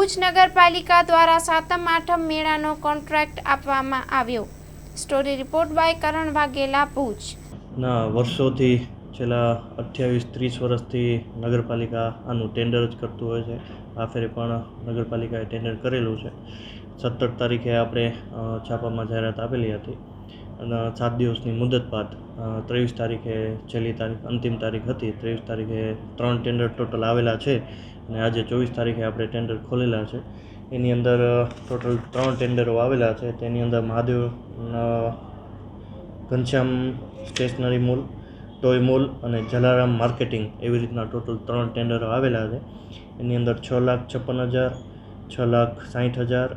ભુજ નગરપાલિકા દ્વારા સાતમ આઠમ મેળાનો કોન્ટ્રાક્ટ આપવામાં આવ્યો. સ્ટોરી રિપોર્ટ બાય કરણ વાઘેલા, ભુજ. વર્ષોથી છેલ્લા 28-30 વર્ષથી નગરપાલિકા આનું ટેન્ડર જ કરતું હોય છે. આ ફેરે પણ નગરપાલિકાએ ટેન્ડર કરેલું છે. 17 તારીખે આપણે છાપામાં જાહેરાત આપેલી હતી અને 7 દિવસની મુદત બાદ 23 તારીખે છેલ્લી તારીખ, અંતિમ તારીખ હતી. 23 તારીખે 3 ટેન્ડર ટોટલ આવેલા છે અને આજે 24 તારીખે આપણે ટેન્ડર ખોલેલા છે. એની અંદર ટોટલ 3 ટેન્ડરો આવેલા છે. તેની અંદર Mahadev Ghanshyam stationery mall, toy mall અને જલારામ માર્કેટિંગ, એવી રીતના ટોટલ 3 ટેન્ડરો આવેલા છે. એની અંદર 6,56,000, 6,60,000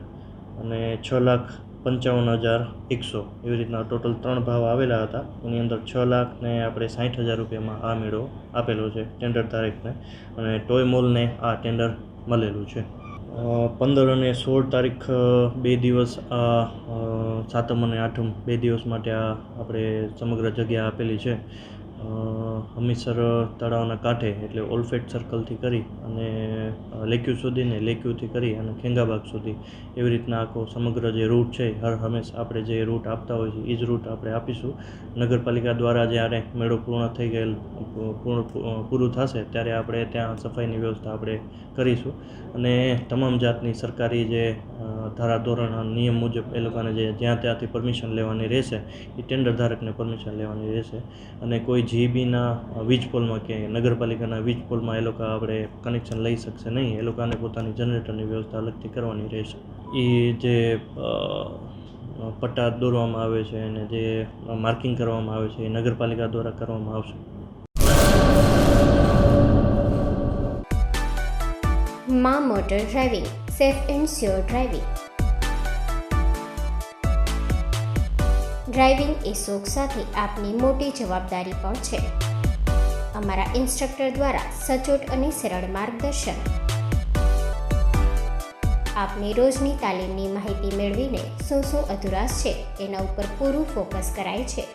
અને 6,55,100 એવી રીતના ટોટલ 3 ભાવ આવેલા હતા. એની અંદર 6,60,000 રૂપિયામાં આ મેળો આપેલો છે ટેન્ડર તારીખને, અને ટોય મોલને આ ટેન્ડર મળેલું છે. 15 અને 16 તારીખ 2 દિવસ આ સાતમ અને આઠમ 2 દિવસ માટે આ આપણે સમગ્ર જગ્યા આપેલી છે. હમીરસર તળાવના કાંઠે, એટલે ઓલફેટ સર્કલથી કરી અને લેક્યુ સુધી, ને લેક્યુથી કરી અને ખેંગાબાગ સુધી, એવી રીતના આખો સમગ્ર જે રૂટ છે, હર હંમેશા આપણે જે રૂટ આપતા હોય છે એ જ રૂટ આપણે આપીશું. નગરપાલિકા દ્વારા જ્યારે મેળો પૂરું થશે ત્યારે આપણે ત્યાં સફાઈની વ્યવસ્થા આપણે કરીશું અને તમામ જાતની સરકારી જે ધારાધોરણ નિયમ મુજબ એ લોકોને જે જ્યાં ત્યાંથી પરમિશન લેવાની રહેશે, એ ટેન્ડર ધારકને પરમિશન લેવાની રહેશે. અને કોઈ જીબીના વીજ પોલમાં કે નગરપાલિકાના વીજ પોલમાં એ લોકો આપણે કનેક્શન લઈ શકશે નહીં. એ લોકોને પોતાની જનરેટરની વ્યવસ્થા અલગથી કરવાની રહેશે. એ જે પટ્ટા દોરવામાં આવે છે અને જે માર્કિંગ કરવામાં આવે છે એ નગરપાલિકા દ્વારા કરવામાં આવશે. માં motor driving, safe and sure driving. Driving એ શોખ સાથે આપની મોટી જવાબદારી પણ છે. અમારા ઇન્સ્ટ્રક્ટર દ્વારા સચોટ અને સરળ માર્ગદર્શન. આપની રોજની તાલીમની માહિતી મેળવીને શું અધુરાશ છે એના ઉપર પૂરું ફોકસ કરાય છે.